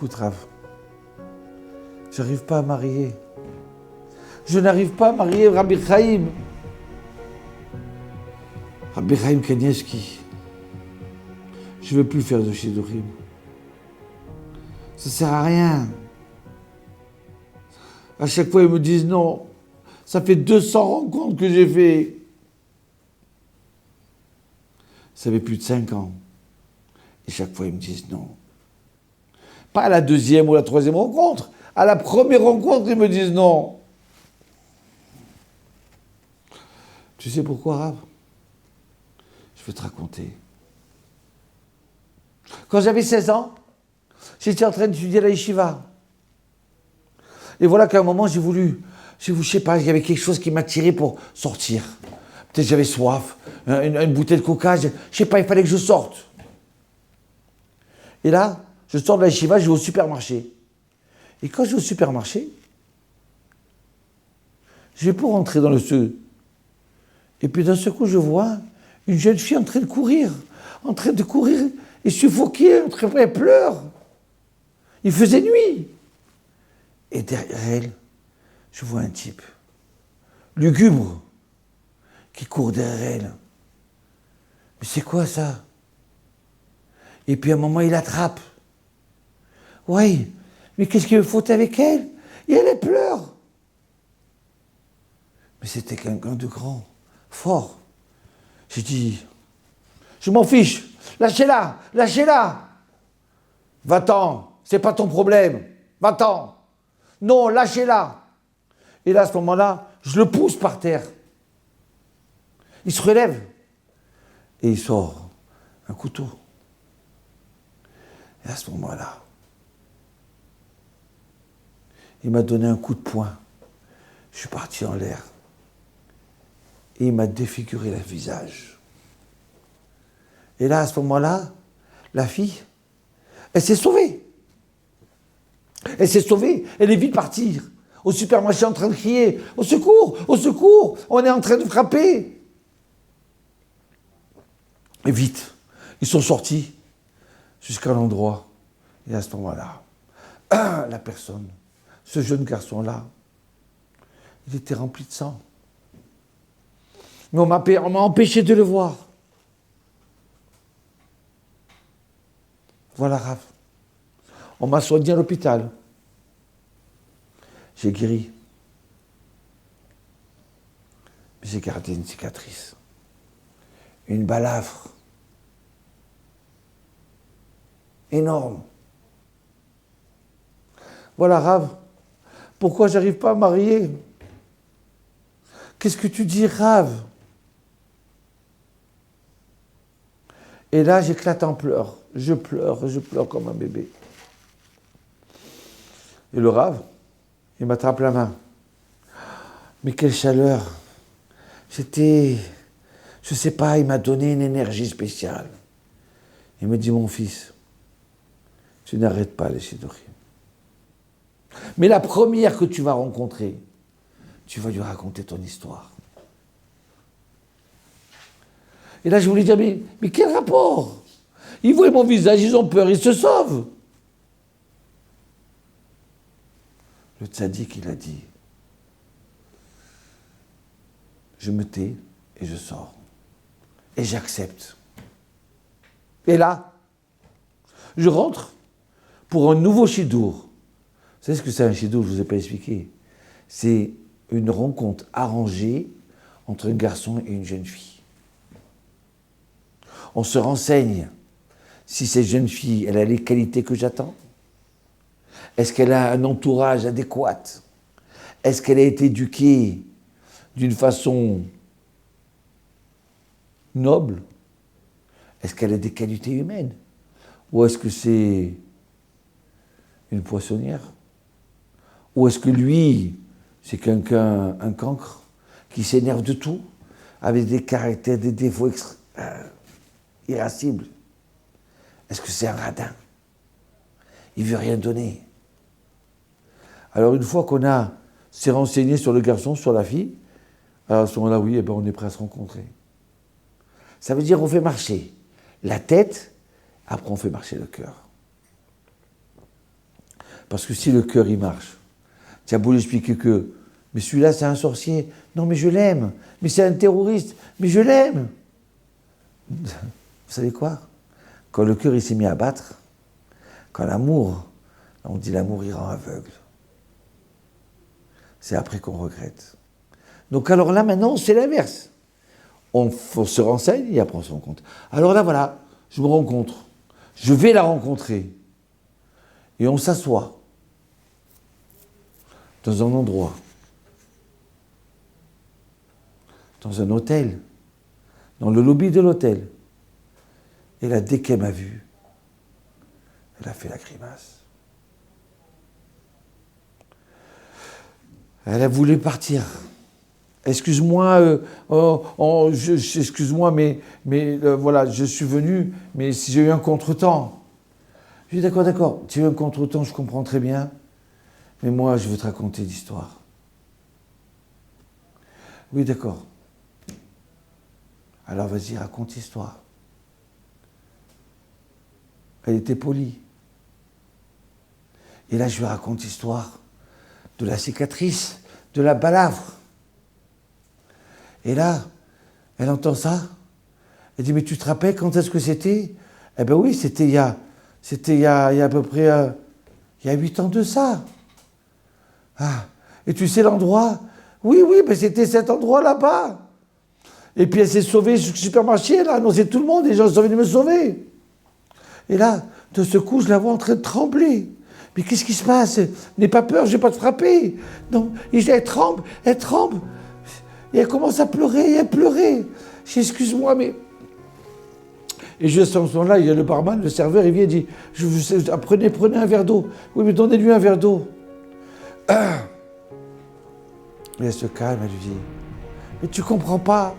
Écoute, Rav, j'arrive pas à marier. Je n'arrive pas à marier Rabbi Chaim. Rabbi Chaim Kanievski. Je ne veux plus faire de Shidurim. Ça ne sert à rien. À chaque fois, ils me disent non. Ça fait 200 rencontres que j'ai fait. Ça fait plus de 5 ans. Et chaque fois, ils me disent non. Pas à la deuxième ou la troisième rencontre. À la première rencontre, ils me disent non. Tu sais pourquoi, Rav? Je vais te raconter. Quand j'avais 16 ans, j'étais en train d'étudier à la yeshiva. Et voilà qu'à un moment, je sais pas, il y avait quelque chose qui m'attirait pour sortir. Peut-être j'avais soif, une bouteille de coca, je sais pas, il fallait que je sorte. Et là, je sors de la yeshiva, je vais au supermarché. Et quand je vais au supermarché, je vais pour rentrer dans le sud. Et puis d'un seul coup, je vois une jeune fille en train de courir et suffoquée, elle pleure. Il faisait nuit. Et derrière elle, je vois un type, lugubre, qui court derrière elle. Mais c'est quoi ça? Et puis à un moment, il l'attrape. Oui, mais qu'est-ce qu'il me faut avec elle? Et elle pleure. Mais c'était quelqu'un de grand, fort. J'ai dit, je m'en fiche, lâchez-la, lâchez-la. Va-t'en, c'est pas ton problème, va-t'en. Non, lâchez-la. Et là, à ce moment-là, je le pousse par terre. Il se relève et il sort un couteau. Et à ce moment-là, il m'a donné un coup de poing. Je suis parti en l'air. Et il m'a défiguré le visage. Et là, à ce moment-là, la fille, elle s'est sauvée. Elle s'est sauvée, elle est vite partie. Au supermarché en train de crier, au secours, on est en train de frapper. Et vite, ils sont sortis jusqu'à l'endroit. Et à ce moment-là, la personne, ce jeune garçon-là, il était rempli de sang. Mais on m'a empêché de le voir. Voilà, Rav. On m'a soigné à l'hôpital. J'ai guéri. J'ai gardé une cicatrice. Une balafre. Énorme. Voilà, Rav. Pourquoi j'arrive pas à marier? Qu'est-ce que tu dis, Rav? Et là, j'éclate en pleurs. Je pleure comme un bébé. Et le Rav, il m'attrape la main. Mais quelle chaleur! Je sais pas, il m'a donné une énergie spéciale. Il me dit, mon fils, tu n'arrêtes pas les Shidurim. Mais la première que tu vas rencontrer, tu vas lui raconter ton histoire. Et là, je voulais dire, mais quel rapport? Ils voient mon visage, ils ont peur, ils se sauvent. Le tzaddik, il a dit, je me tais et je sors. Et j'accepte. Et là, je rentre pour un nouveau shidour. Vous savez ce que c'est un shidour? Je ne vous ai pas expliqué. C'est une rencontre arrangée entre un garçon et une jeune fille. On se renseigne si cette jeune fille, elle a les qualités que j'attends. Est-ce qu'elle a un entourage adéquat? Est-ce qu'elle a été éduquée d'une façon noble? Est-ce qu'elle a des qualités humaines? Ou est-ce que c'est une poissonnière? Ou est-ce que lui, c'est quelqu'un, un cancre, qui s'énerve de tout, avec des caractères, des défauts irascibles? Est-ce que c'est un radin? Il ne veut rien donner. Alors une fois qu'on s'est renseigné sur le garçon, sur la fille, alors à ce moment-là, oui, on est prêt à se rencontrer. Ça veut dire qu'on fait marcher la tête, après on fait marcher le cœur. Parce que si le cœur, il marche, tu as beau lui expliquer que, mais celui-là, c'est un sorcier. Non, mais je l'aime. Mais c'est un terroriste. Mais je l'aime. Vous savez quoi? Quand le cœur, il s'est mis à battre, quand l'amour, on dit l'amour, il rend aveugle. C'est après qu'on regrette. Donc alors là, maintenant, c'est l'inverse. On se renseigne et après on se rencontre. Alors là, voilà, je me rencontre. Je vais la rencontrer. Et on s'assoit dans un endroit, dans un hôtel, dans le lobby de l'hôtel. Et là, dès qu'elle m'a vu, elle a fait la grimace. Elle a voulu partir. Excuse-moi, excuse-moi, mais voilà, je suis venu, mais si j'ai eu un contretemps. Je dis d'accord, tu as eu un contretemps, je comprends très bien, mais moi, je veux te raconter l'histoire. Oui, d'accord. Alors vas-y, raconte l'histoire. Elle était polie. Et là, je lui raconte l'histoire de la cicatrice, de la balafre. Et là, elle entend ça. Elle dit, mais tu te rappelles quand est-ce que c'était? Eh bien oui, c'était il y a à peu près il y a 8 ans de ça. Ah, et tu sais l'endroit? Oui, mais c'était cet endroit là-bas. Et puis elle s'est sauvée sur le supermarché, elle a annoncé tout le monde, les gens sont venus me sauver. Et là, de ce coup, je la vois en train de trembler. Mais qu'est-ce qui se passe? N'aie pas peur, je ne vais pas te frapper. Non, et elle tremble. Et elle commence à pleurer, elle pleurait. Je dis, excuse-moi, mais... Et juste à ce moment-là, il y a le barman, le serveur, il vient et dit, prenez un verre d'eau. Oui, mais donnez-lui un verre d'eau. Et elle se calme, elle lui dit, mais tu comprends pas.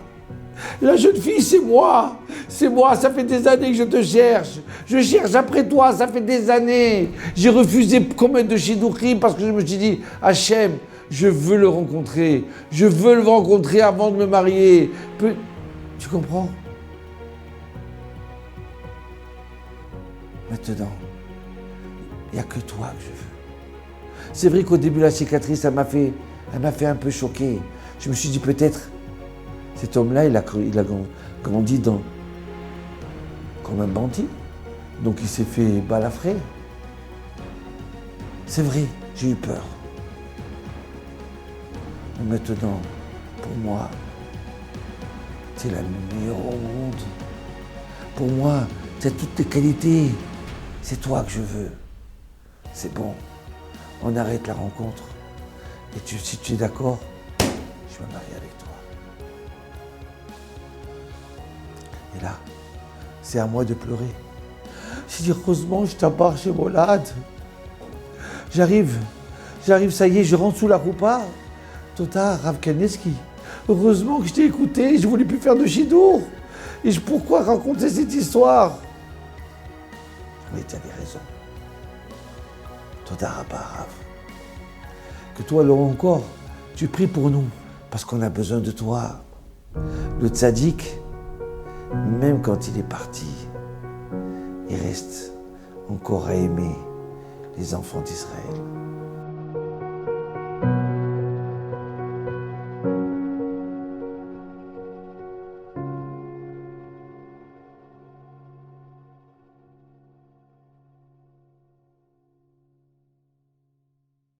La jeune fille, c'est moi, ça fait des années que je te cherche. Je cherche après toi, ça fait des années. J'ai refusé combien de shidduchim parce que je me suis dit, Hachem, je veux le rencontrer. Je veux le rencontrer avant de me marier. Tu comprends? Maintenant, il n'y a que toi que je veux. C'est vrai qu'au début, la cicatrice, elle m'a fait un peu choquer. Je me suis dit peut-être, cet homme-là, il a grandi comme un bandit. Donc il s'est fait balafrer. C'est vrai, j'ai eu peur. Mais maintenant, pour moi, c'est la meilleure au monde. Pour moi, c'est toutes tes qualités. C'est toi que je veux. C'est bon. On arrête la rencontre. Et si tu es d'accord, je me marie avec toi. Et là, c'est à moi de pleurer. J'ai dit, heureusement, je t'embarque chez Molad. J'arrive, ça y est, je rentre sous la roupa. Tota, Rav Kaneski. Heureusement que je t'ai écouté, je voulais plus faire de chidour. Et pourquoi raconter cette histoire? Mais tu avais raison. Tota, Rav. Que toi, alors encore, tu pries pour nous, parce qu'on a besoin de toi. Le tzaddik, même quand il est parti, il reste encore à aimer les enfants d'Israël.